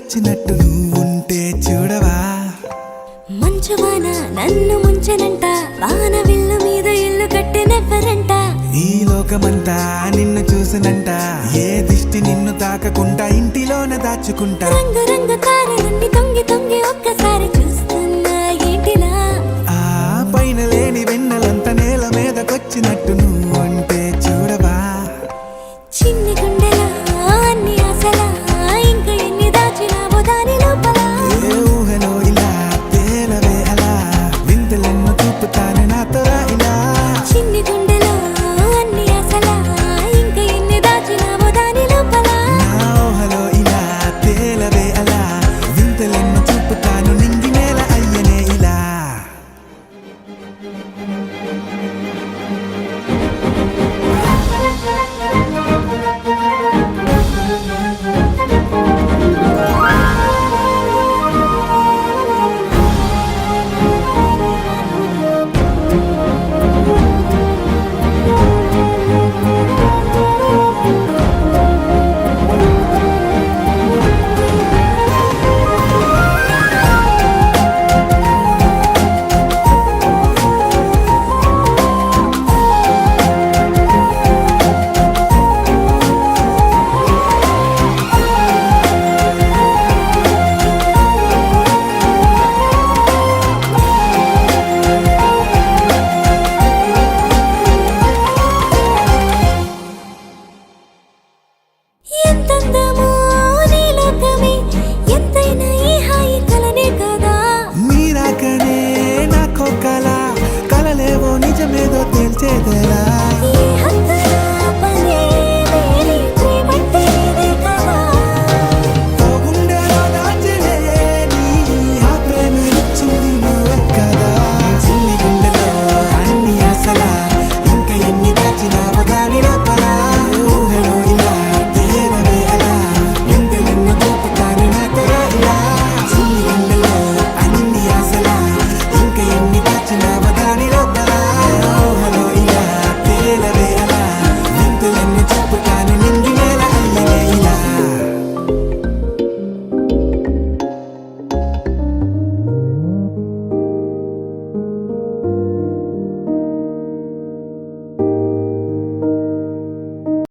వచ్చినట్టు నువ్వుంటే చూడవా మంచువాన నన్ను ముంచెనంట వాన విల్లు మీద ఇల్లు కట్టెనెవ్వరంట ఈ లోకమంతా నిన్ను చూసినంట ఏ దిష్టి నిన్ను తాకకుండా ఇంటిలోన దాచుకుంటా రంగు రంగు తారలన్నీ తొంగి తొంగి ఒక్కసారి చూస్తున్నా ఏంటిలా ఆ పైన లేని వెన్నెలంత నేల మీదకొచ్చినట్టు నువ్వు